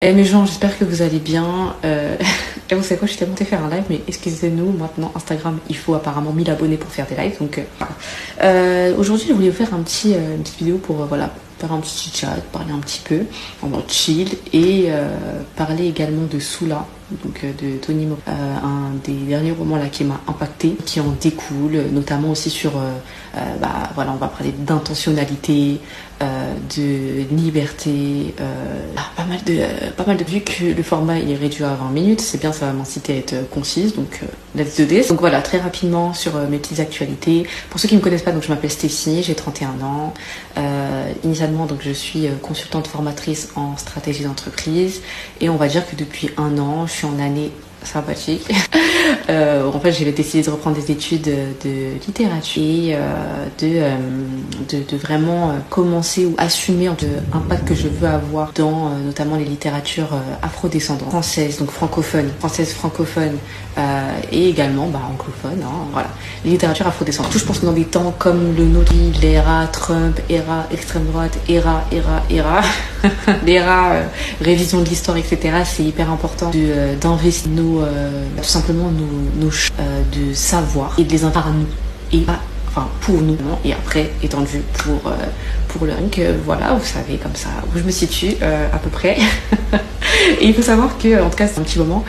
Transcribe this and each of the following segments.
Eh mes gens, j'espère que vous allez bien. Et vous savez quoi, je suis tellement monté faire un live, mais excusez-nous, maintenant Instagram, il faut apparemment 1000 abonnés pour faire des lives. Donc voilà. Aujourd'hui, je voulais vous faire une petite vidéo pour voilà, faire un petit chat, parler un petit peu en mode chill et parler également de Sula, donc de Tony Mo, un des derniers romans là qui m'a impacté, qui en découle, notamment aussi sur voilà, on va parler d'intentionnalité, de liberté, pas mal de vues que le format il est réduit à 20 minutes, c'est bien, ça va m'inciter à être concise, donc let's do this. Donc voilà, très rapidement sur mes petites actualités. Pour ceux qui ne me connaissent pas, donc je m'appelle Stéphanie, j'ai 31 ans. Initialement, donc je suis consultante formatrice en stratégie d'entreprise et on va dire que depuis un an, je suis en année sympathique. En fait, j'ai décidé de reprendre des études de littérature et de vraiment commencer ou assumer l'impact que je veux avoir dans notamment les littératures afrodescendantes, françaises, donc francophones, et également anglophones, hein, voilà. Les littératures afrodescendantes. Je pense que dans des temps comme le nôtre, l'ERA Trump, ERA extrême droite, ERA, l'ERA révision de l'histoire, etc. C'est hyper important d'investir tout simplement de savoir et de les incarner et pour nous et après étendu pour le donc voilà, vous savez comme ça où je me situe à peu près. Et il faut savoir que en tout cas c'est un petit moment,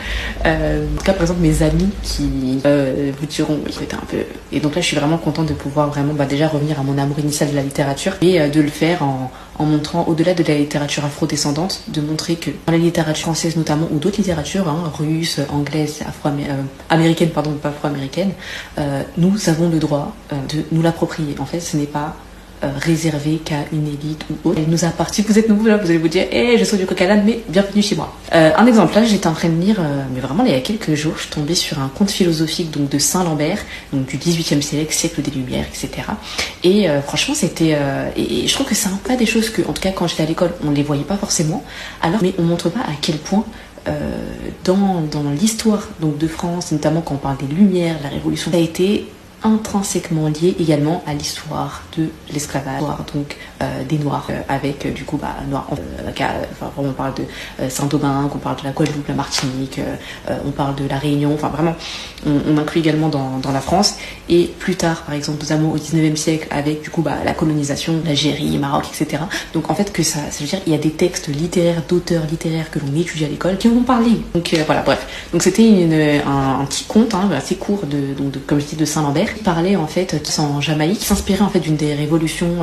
en tout cas par exemple mes amis qui vous diront oui, c'était un peu, et donc là je suis vraiment contente de pouvoir vraiment déjà revenir à mon amour initial de la littérature et de le faire en montrant au-delà de la littérature afrodescendante, de montrer que dans la littérature française notamment ou d'autres littératures, russe, anglaise, américaine, pardon, pas afro-américaine, nous avons le droit de nous l'approprier. En fait, ce n'est pas réservé qu'à une élite ou autre. Elle nous appartient. Si vous êtes nouveau là, vous allez vous dire je sors du coq à l'âne, mais bienvenue chez moi. Un exemple, là j'étais en train de lire, mais vraiment il y a quelques jours, je suis tombée sur un conte philosophique donc de Saint-Lambert, donc du 18e siècle des Lumières, etc. Et franchement c'était et je trouve que c'est un peu des choses que, en tout cas quand j'étais à l'école, on les voyait pas forcément, alors mais on montre pas à quel point dans l'histoire donc de France, notamment quand on parle des Lumières, la Révolution, ça a été intrinsèquement lié également à l'histoire de l'esclavage, donc des Noirs, avec du coup Noirs, on parle de Saint-Domingue, on parle de la Guadeloupe, la Martinique, on parle de la Réunion, enfin vraiment on inclut également dans la France, et plus tard par exemple notamment au 19e siècle avec du coup la colonisation, l'Algérie, Maroc, etc. Donc en fait que ça veut dire il y a des textes littéraires, d'auteurs littéraires que l'on étudie à l'école qui en ont parlé. Donc voilà, bref. Donc c'était un petit conte assez court comme je dis de Saint-Lambert, qui parlait en fait en Jamaïque, qui s'inspirait en fait d'une des révolutions,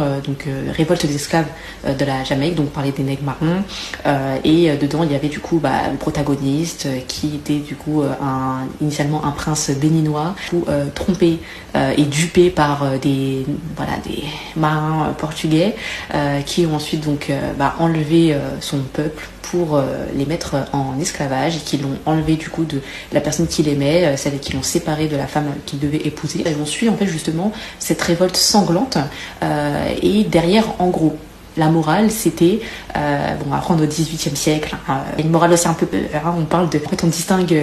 révolte des esclaves de la Jamaïque, donc on parlait des nègres marrons, et dedans il y avait du coup le protagoniste qui était du coup initialement un prince béninois, trompé et dupé par des marins portugais qui ont ensuite donc enlevé son peuple pour les mettre en esclavage et qui l'ont enlevé du coup de la personne qu'il aimait, celle qui l'ont séparé de la femme qu'il devait épouser. Et on suit en fait justement cette révolte sanglante et derrière en gros la morale c'était après on est au 18e siècle, et une morale aussi un peu on parle de, en fait on distingue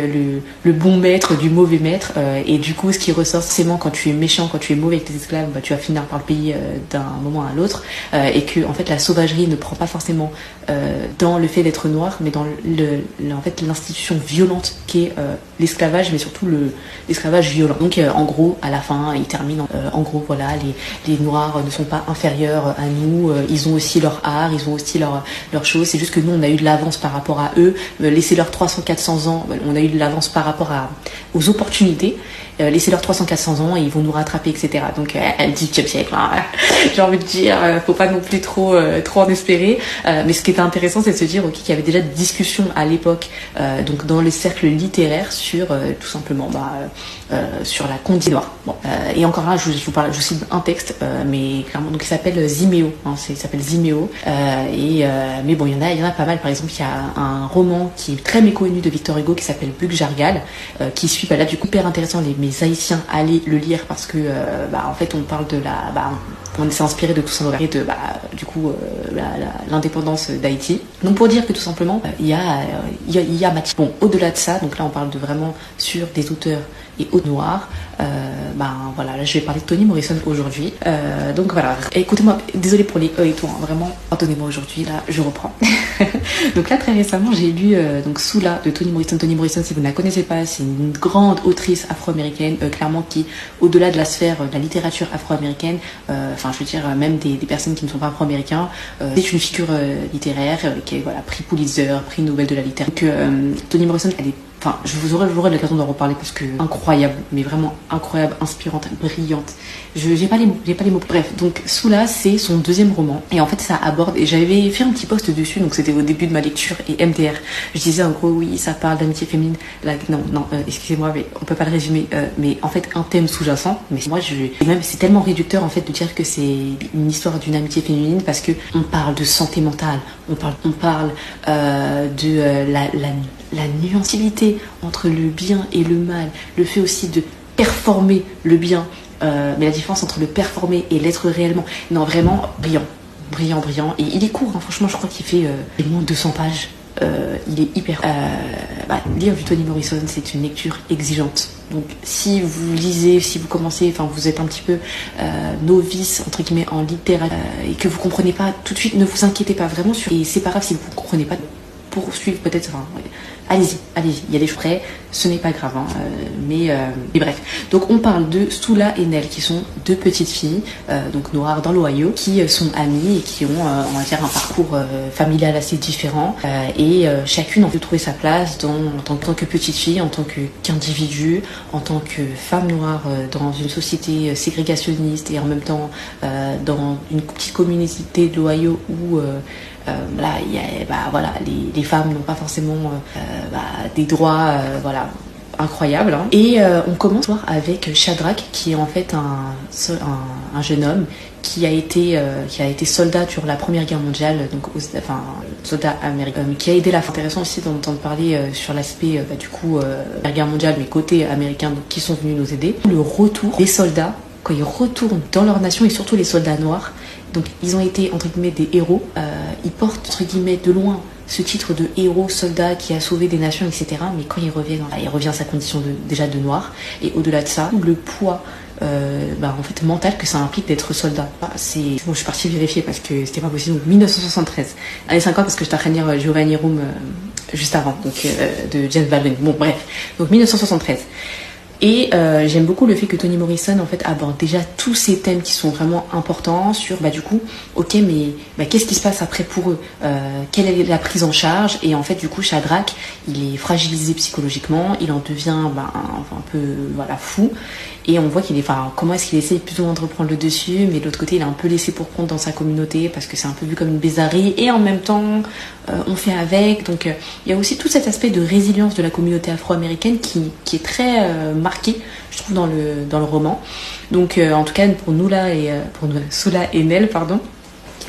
le bon maître du mauvais maître, et du coup ce qui ressort forcément quand tu es méchant, quand tu es mauvais avec tes esclaves, tu vas finir par le payer d'un moment à l'autre, et que en fait la sauvagerie ne prend pas forcément dans le fait d'être noir, mais dans en fait l'institution violente qui est l'esclavage, mais surtout l'esclavage violent. Donc en gros à la fin il termine en gros voilà, les noirs ne sont pas inférieurs à nous, ils ont aussi leur art, ils ont aussi leur chose, c'est juste que nous on a eu de l'avance par rapport à eux, laissez-leur 300-400 ans, on a eu de l'avance par rapport aux opportunités, laissez-leur 300-400 ans et ils vont nous rattraper, etc. Donc le 18e siècle, j'ai envie de dire, faut pas non plus trop en espérer, mais ce qui était intéressant c'est de se dire qu'il y avait déjà des discussions à l'époque donc dans les cercles littéraires sur tout simplement sur la condition noire. Bon, et encore là je vous cite un texte, mais clairement donc il s'appelle Ziméo, il s'appelle Ziméo, mais bon il y en a pas mal. Par exemple il y a un roman qui est très méconnu de Victor Hugo qui s'appelle Buck Jargal, qui suit là du coup hyper intéressant, mes Haïtiens allez le lire parce que en fait on parle de On s'est inspiré de tout ça et de du coup l'indépendance d'Haïti. Donc pour dire que tout simplement il y a matière. Bon, au-delà de ça, donc là on parle de vraiment sur des auteurs et auteurs noirs. Voilà, là je vais parler de Toni Morrison aujourd'hui. Donc voilà, écoutez-moi, désolé pour les et tout, hein, vraiment, pardonnez-moi aujourd'hui, là je reprends. Donc là très récemment j'ai lu donc Soula de Toni Morrison. Toni Morrison, si vous ne la connaissez pas, c'est une grande autrice afro-américaine, clairement qui, au-delà de la sphère de la littérature afro-américaine, enfin je veux dire même des personnes qui ne sont pas afro-américains, c'est une figure littéraire qui est voilà, prix Pulitzer, prix Nobel de la littérature. Donc Toni Morrison, elle est, enfin j'aurai l'occasion d'en reparler parce que incroyable, mais vraiment incroyable, inspirante, brillante. J'ai pas les mots. Bref, donc Soula, c'est son deuxième roman et en fait ça aborde, et j'avais fait un petit post dessus, donc c'était au début de ma lecture, et MDR, je disais en gros oui ça parle d'amitié féminine, excusez-moi mais on peut pas le résumer, mais en fait un thème sous-jacent, mais moi même c'est tellement réducteur en fait de dire que c'est une histoire d'une amitié féminine parce que on parle de santé mentale, on parle de la nuancivité entre le bien et le mal, le fait aussi de performer le bien, mais la différence entre le performer et l'être réellement. Non, vraiment brillant. Et il est court, hein, franchement, je crois qu'il fait moins de 200 pages. Il est hyper... lire du Toni Morrison, c'est une lecture exigeante. Donc si vous lisez, si vous commencez, enfin vous êtes un petit peu novice, entre guillemets, en littérature, et que vous comprenez pas tout de suite, ne vous inquiétez pas vraiment sur... Et c'est pas grave si vous comprenez pas, poursuivre peut-être... Enfin, ouais. Allez-y, il y a des choses prêts, ce n'est pas grave, hein, mais bref. Donc on parle de Soula et Nell, qui sont deux petites filles, donc noires dans l'Ohio, qui sont amies et qui ont, on va dire, un parcours familial assez différent, et chacune a pu trouver sa place en tant que petite fille, en tant qu'individu, en tant que femme noire dans une société ségrégationniste et en même temps dans une petite communauté de l'Ohio où là, les femmes n'ont pas forcément des droits incroyables. Hein. Et on commence avec Shadrach, qui est en fait un jeune homme qui a été soldat durant la Première Guerre mondiale, donc soldat américain, qui a aidé la France. Intéressant aussi d'entendre parler sur l'aspect la Guerre mondiale, mais côté américain, donc, qui sont venus nous aider. Le retour des soldats, quand ils retournent dans leur nation, et surtout les soldats noirs. Donc ils ont été entre guillemets des héros, ils portent entre guillemets de loin ce titre de héros, soldat qui a sauvé des nations, etc. Mais quand ils reviennent, il revient à sa condition déjà de noir, et au-delà de ça, le poids en fait mental que ça implique d'être soldat. Bon, je suis partie vérifier parce que c'était pas possible. Donc 1973, années 50, parce que j'étais en train de lire Giovanni Room juste avant, donc de James Baldwin. Bon bref, donc 1973. Et j'aime beaucoup le fait que Toni Morrison en fait aborde déjà tous ces thèmes qui sont vraiment importants sur ok, mais qu'est-ce qui se passe après pour eux, quelle est la prise en charge. Et en fait du coup Shadrach, il est fragilisé psychologiquement, il en devient un peu fou, et on voit comment est-ce qu'il essaie plus ou moins de reprendre le dessus, mais de l'autre côté il est un peu laissé pour compte dans sa communauté parce que c'est un peu vu comme une bizarrerie, et en même temps on fait avec. Donc il y a aussi tout cet aspect de résilience de la communauté afro-américaine qui est très marqué, je trouve, dans le roman. Donc en tout cas pour Soula et Nell, pardon.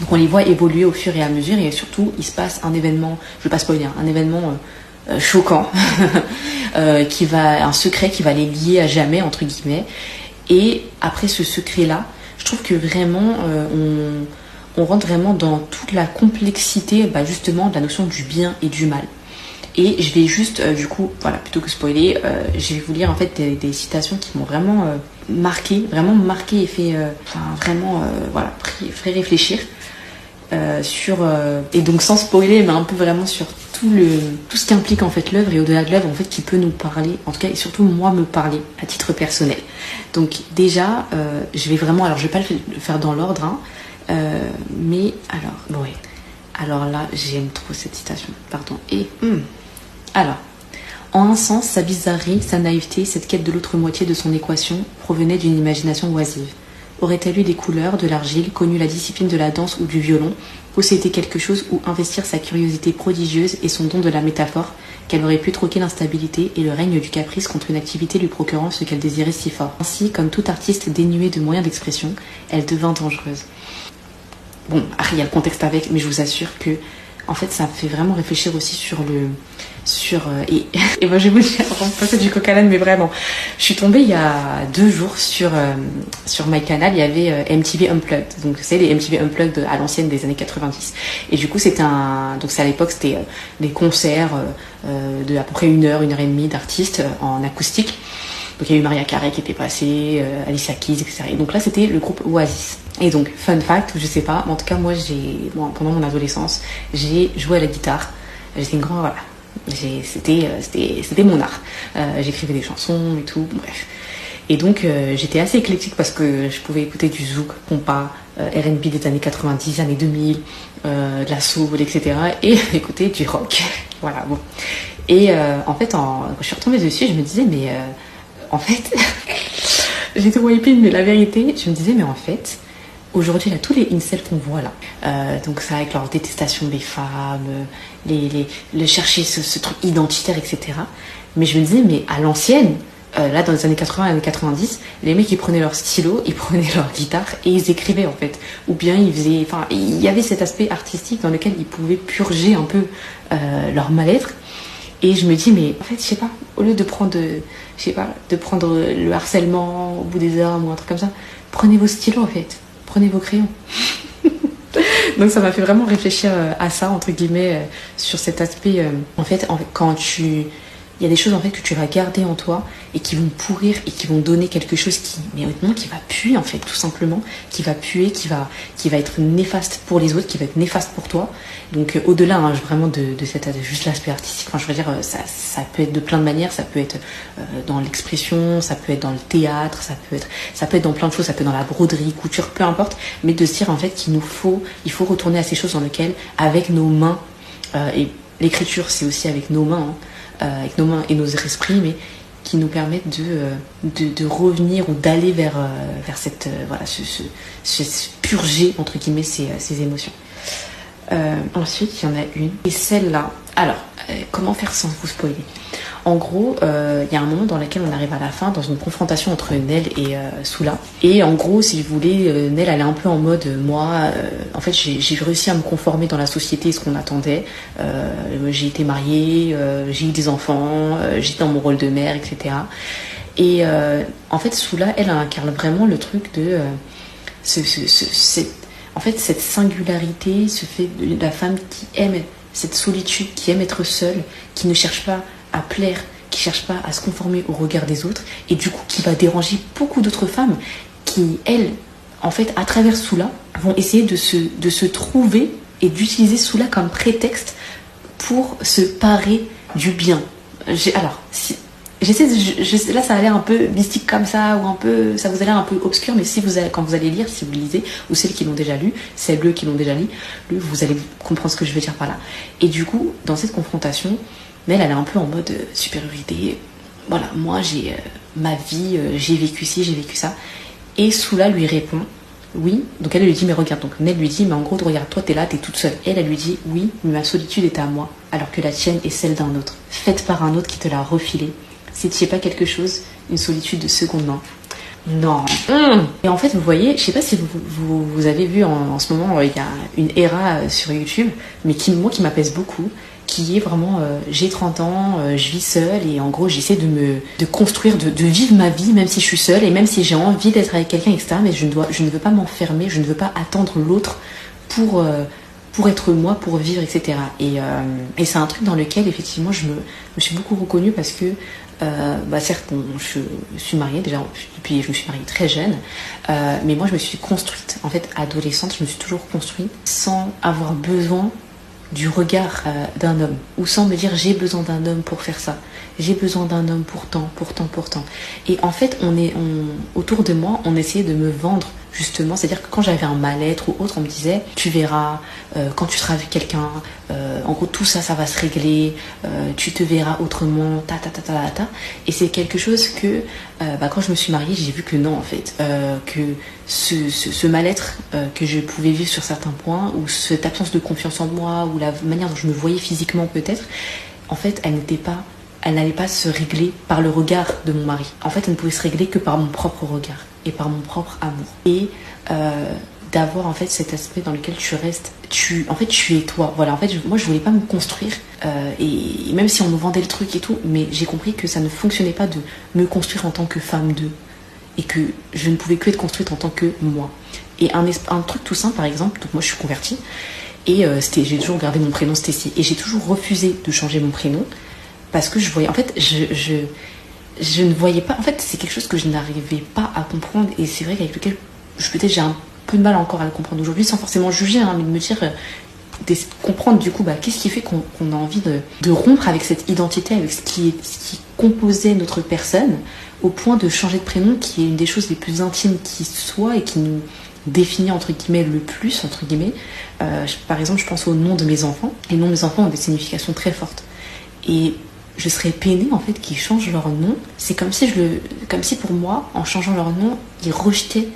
Donc on les voit évoluer au fur et à mesure, et surtout il se passe un événement, je vais pas spoiler, un événement choquant, un secret qui va les lier à jamais, entre guillemets. Et après ce secret-là, je trouve que vraiment on rentre vraiment dans toute la complexité justement de la notion du bien et du mal. Et je vais juste, plutôt que spoiler, je vais vous lire en fait des citations qui m'ont vraiment marqué et fait fait réfléchir et donc sans spoiler, mais un peu vraiment sur tout ce qu'implique en fait l'œuvre, et au-delà de l'œuvre en fait qui peut nous parler, en tout cas, et surtout moi me parler à titre personnel. Donc déjà, je vais pas le faire dans l'ordre, hein, mais alors là j'aime trop cette citation, pardon. Alors, en un sens, sa bizarrerie, sa naïveté, cette quête de l'autre moitié de son équation provenait d'une imagination oisive. Aurait-elle eu des couleurs, de l'argile, connu la discipline de la danse ou du violon, possédé quelque chose où investir sa curiosité prodigieuse et son don de la métaphore, qu'elle aurait pu troquer l'instabilité et le règne du caprice contre une activité lui procurant ce qu'elle désirait si fort. Ainsi, comme tout artiste dénué de moyens d'expression, elle devint dangereuse. Bon, il y a le contexte avec, mais je vous assure que en fait, ça me fait vraiment réfléchir aussi et moi, je vais vous dire, avant de passer du coq à l'âne, mais vraiment, je suis tombée il y a 2 jours sur MyCanal, il y avait MTV Unplugged. Donc, c'est les MTV Unplugged à l'ancienne des années 90. Et du coup, donc c'est à l'époque, c'était des concerts de à peu près 1 heure, 1 heure et demie d'artistes en acoustique. Donc, il y a eu Maria Carey qui était passée, Alicia Keys, etc. Et donc là, c'était le groupe Oasis. Et donc, fun fact, je sais pas, mais en tout cas, moi, pendant mon adolescence, j'ai joué à la guitare. J'étais une grande, voilà. C'était mon art. J'écrivais des chansons et tout, bref. Et donc j'étais assez éclectique parce que je pouvais écouter du zouk, compas, R&B des années 90, années 2000, de la soul, etc. Et écouter du rock. Voilà, bon. Et en fait, quand je suis retombée dessus, je me disais, mais en fait, j'étais wipée, mais la vérité, je me disais, mais en fait, aujourd'hui, là, tous les incels qu'on voit là, donc ça avec leur détestation des femmes, les chercher ce truc identitaire, etc. Mais je me disais, mais à l'ancienne, là dans les années 80, années 90, les mecs ils prenaient leur stylo, ils prenaient leur guitare et ils écrivaient en fait. Ou bien il y avait cet aspect artistique dans lequel ils pouvaient purger un peu leur mal-être. Et je me dis, mais en fait, je sais pas, au lieu de prendre, le harcèlement au bout des armes ou un truc comme ça, prenez vos stylos en fait. Prenez vos crayons. Donc ça m'a fait vraiment réfléchir à ça, entre guillemets, sur cet aspect. En fait, il y a des choses en fait que tu vas garder en toi et qui vont pourrir et qui vont donner quelque chose mais honnêtement, qui va puer en fait, tout simplement, qui va puer, qui va être néfaste pour les autres, qui va être néfaste pour toi. Donc au-delà vraiment de juste l'aspect artistique, enfin je veux dire, ça peut être de plein de manières, ça peut être dans l'expression, ça peut être dans le théâtre, ça peut être dans plein de choses, ça peut être dans la broderie, couture, peu importe, mais de se dire en fait il faut retourner à ces choses dans lesquelles, avec nos mains, et l'écriture c'est aussi avec nos mains, avec nos mains et nos esprits, mais qui nous permettent de revenir ou d'aller vers cette purger entre guillemets ces émotions. Ensuite, il y en a une, et celle-là, alors comment faire sans vous spoiler? En gros, il y a un moment dans lequel on arrive à la fin, dans une confrontation entre Nel et Soula. Et en gros, si vous voulez, Nel, elle est un peu en mode, moi, en fait, j'ai réussi à me conformer dans la société, ce qu'on attendait. J'ai été mariée, j'ai eu des enfants, j'étais dans mon rôle de mère, etc. Et en fait, Soula, elle incarne vraiment le truc de en fait, cette singularité, ce fait de la femme qui aime cette solitude, qui aime être seule, qui ne cherche pas à plaire, qui cherche pas à se conformer au regard des autres, et du coup qui va déranger beaucoup d'autres femmes qui, elles, en fait, à travers Soula, vont essayer de se trouver et d'utiliser Soula comme prétexte pour se parer du bien. Là ça a l'air un peu mystique comme ça, ou un peu, ça vous a l'air un peu obscur, mais quand vous allez lire, si vous lisez, ou celles qui l'ont déjà lu, celles qui l'ont déjà lu, vous allez comprendre ce que je veux dire par là. Et du coup, dans cette confrontation, elle est un peu en mode supériorité. Voilà, moi j'ai ma vie, j'ai vécu ci, j'ai vécu ça. Et Soula lui répond, oui. Donc elle lui dit, mais regarde. Donc Nel lui dit, mais en gros, regarde, toi t'es là, t'es toute seule. Elle lui dit, oui, mais ma solitude est à moi, alors que la tienne est celle d'un autre, faite par un autre qui te l'a refilée. Si tu sais pas quelque chose, une solitude de seconde main. Non. Et en fait, vous voyez, je sais pas si vous avez vu en ce moment, il y a une era sur YouTube, mais qui m'apaise beaucoup, qui est vraiment, j'ai 30 ans, je vis seule, et en gros, j'essaie de construire, de vivre ma vie, même si je suis seule, et même si j'ai envie d'être avec quelqu'un, etc., mais je ne veux pas m'enfermer, je ne veux pas attendre l'autre pour être moi, pour vivre, etc. Et c'est un truc dans lequel, effectivement, je me suis beaucoup reconnue parce que, certes, je suis mariée déjà, puis je me suis mariée très jeune, mais moi je me suis construite, en fait adolescente, je me suis toujours construite sans avoir besoin du regard d'un homme, ou sans me dire j'ai besoin d'un homme pour faire ça, j'ai besoin d'un homme pour tant. Et en fait, autour de moi, on essayait de me vendre justement, c'est-à-dire que quand j'avais un mal-être ou autre, on me disait tu verras, quand tu seras avec quelqu'un, en gros tout ça va se régler, tu te verras autrement, et c'est quelque chose que quand je me suis mariée, j'ai vu que non, en fait, que ce mal-être que je pouvais vivre sur certains points, ou cette absence de confiance en moi, ou la manière dont je me voyais physiquement peut-être, en fait elle n'allait pas se régler par le regard de mon mari. En fait, elle ne pouvait se régler que par mon propre regard et par mon propre amour. Et d'avoir en fait cet aspect dans lequel tu restes, tu es toi. Voilà, en fait, moi je voulais pas me construire et même si on me vendait le truc et tout, mais j'ai compris que ça ne fonctionnait pas de me construire en tant que femme d'eux et que je ne pouvais que être construite en tant que moi. Et un truc tout simple par exemple, donc moi je suis convertie et j'ai toujours gardé mon prénom Stécie et j'ai toujours refusé de changer mon prénom parce que je voyais, en fait, je ne voyais pas, en fait, c'est quelque chose que je n'arrivais pas à comprendre et c'est vrai qu'avec lequel peut-être j'ai un peu de mal encore à le comprendre aujourd'hui sans forcément juger, hein, mais de me dire, comprendre du coup, qu'est-ce qui fait qu'on a envie de rompre avec cette identité, avec ce qui composait notre personne, au point de changer de prénom, qui est une des choses les plus intimes qui soit et qui nous définit entre guillemets le plus, entre guillemets. Par exemple, je pense au nom de mes enfants. Les noms de mes enfants ont des significations très fortes. Et je serais peinée en fait qu'ils changent leur nom. C'est comme si pour moi, en changeant leur nom, ils rejetaient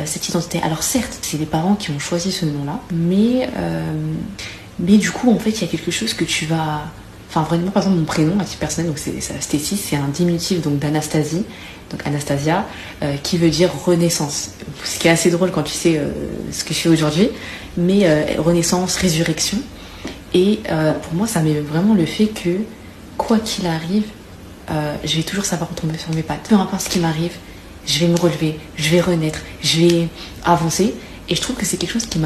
cette identité. Alors certes, c'est les parents qui ont choisi ce nom-là, mais du coup, en fait, il y a quelque chose que tu vas... Enfin, vraiment, par exemple, mon prénom, à titre personnel, donc c'est Stécie, c'est un diminutif donc d'Anastasie, donc Anastasia, qui veut dire renaissance. Ce qui est assez drôle quand tu sais ce que je fais aujourd'hui, mais renaissance, résurrection. Et pour moi, ça met vraiment le fait que, quoi qu'il arrive, je vais toujours savoir retomber sur mes pattes. Peu importe ce qui m'arrive, je vais me relever, je vais renaître, je vais avancer. Et je trouve que c'est quelque chose qui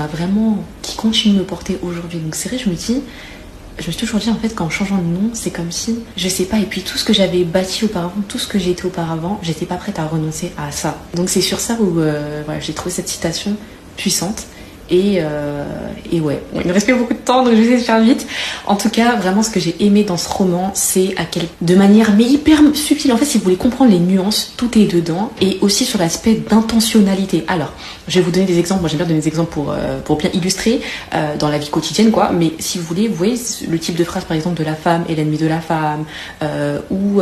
continue de me porter aujourd'hui. Donc c'est vrai, je me suis toujours dit en fait qu'en changeant de nom, c'est comme si, je sais pas, et puis tout ce que j'avais bâti auparavant, tout ce que j'ai été auparavant, j'étais pas prête à renoncer à ça. Donc c'est sur ça où voilà, j'ai trouvé cette citation puissante. Et ouais, il me reste plus beaucoup de temps donc je vais essayer de faire vite. En tout cas, vraiment ce que j'ai aimé dans ce roman, c'est de manière mais hyper subtile, en fait si vous voulez comprendre les nuances, tout est dedans. Et aussi sur l'aspect d'intentionnalité. Alors, je vais vous donner des exemples, moi j'aime bien donner des exemples pour bien illustrer dans la vie quotidienne quoi. Mais si vous voulez, vous voyez le type de phrase par exemple de la femme est l'ennemi de la femme, ou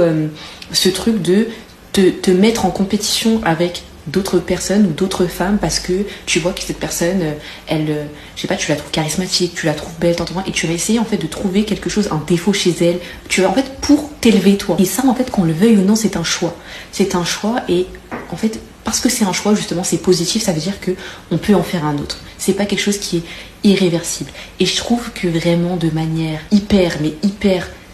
ce truc de te mettre en compétition avec d'autres personnes ou d'autres femmes parce que tu vois que cette personne elle je sais pas, tu la trouves charismatique, tu la trouves belle, et tu vas essayer en fait de trouver quelque chose, un défaut chez elle, tu vas en fait pour t'élever toi. Et ça en fait, qu'on le veuille ou non, c'est un choix, et en fait parce que c'est un choix justement, c'est positif, ça veut dire que on peut en faire un autre, c'est pas quelque chose qui est irréversible. Et je trouve que vraiment de manière hyper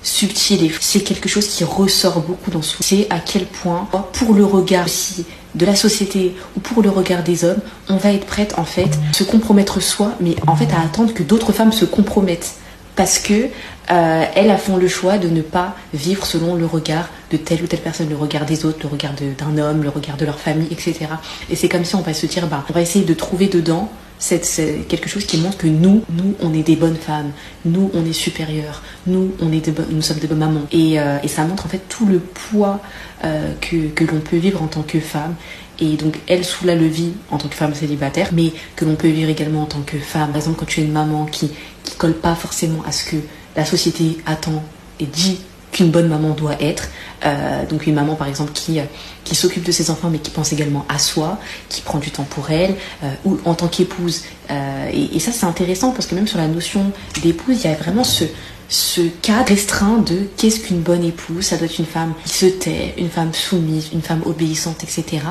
subtil, et c'est quelque chose qui ressort beaucoup dans ce livre, c'est à quel point pour le regard aussi de la société ou pour le regard des hommes, on va être prête en fait à se compromettre soi, mais en fait à attendre que d'autres femmes se compromettent parce que elles font le choix de ne pas vivre selon le regard de telle ou telle personne, le regard des autres, le regard d'un homme, le regard de leur famille, etc. Et c'est comme si on va se dire, on va essayer de trouver dedans c'est quelque chose qui montre que nous on est des bonnes femmes, nous on est supérieures, nous sommes des bonnes mamans, et ça montre en fait tout le poids que l'on peut vivre en tant que femme. Et donc elle Soula le vit en tant que femme célibataire, mais que l'on peut vivre également en tant que femme. Par exemple, quand tu es une maman qui colle pas forcément à ce que la société attend et dit qu'une bonne maman doit être, donc une maman par exemple qui s'occupe de ses enfants mais qui pense également à soi, qui prend du temps pour elle, ou en tant qu'épouse, et ça c'est intéressant parce que même sur la notion d'épouse, il y a vraiment ce cadre restreint de qu'est-ce qu'une bonne épouse. Ça doit être une femme qui se tait, une femme soumise, une femme obéissante, etc.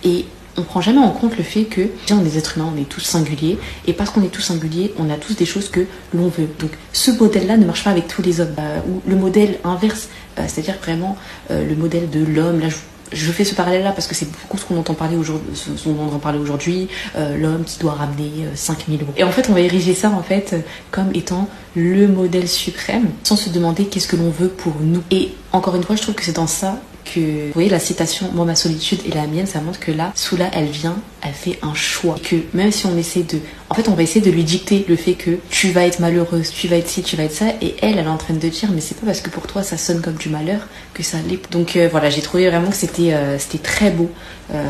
Et on prend jamais en compte le fait que déjà on est des êtres humains, on est tous singuliers, et parce qu'on est tous singuliers, on a tous des choses que l'on veut. Donc ce modèle-là ne marche pas avec tous les hommes. Ou le modèle inverse, c'est-à-dire vraiment le modèle de l'homme. Là, je fais ce parallèle-là parce que c'est beaucoup ce qu'on entend parler aujourd'hui, l'homme qui doit ramener 5000 euros. Et en fait, on va ériger ça en fait comme étant le modèle suprême, sans se demander qu'est-ce que l'on veut pour nous. Et encore une fois, je trouve que c'est dans ça que, vous voyez, la citation « Moi, ma solitude et la mienne », ça montre que là, Soula, elle fait un choix. Et que même si on essaie en fait, on va essayer de lui dicter le fait que tu vas être malheureuse, tu vas être ci, tu vas être ça, et elle est en train de dire « Mais c'est pas parce que pour toi, ça sonne comme du malheur que ça l'est. » Donc voilà, j'ai trouvé vraiment que c'était très beau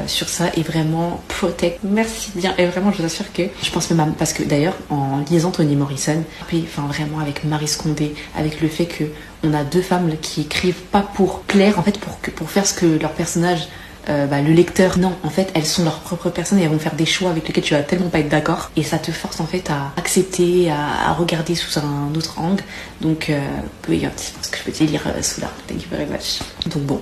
sur ça, et vraiment protect. Merci bien, et vraiment, je vous assure que je pense même parce que d'ailleurs, en lisant Toni Morrison, enfin vraiment avec Marie Scondé, avec le fait que on a deux femmes qui écrivent pas pour plaire, en fait pour faire ce que leur personnage, le lecteur, non, en fait elles sont leur propre personne et elles vont faire des choix avec lesquels tu vas tellement pas être d'accord, et ça te force en fait à accepter, à regarder sous un autre angle. Donc je pense que je peux te lire sous là. Thank you very much. Donc bon,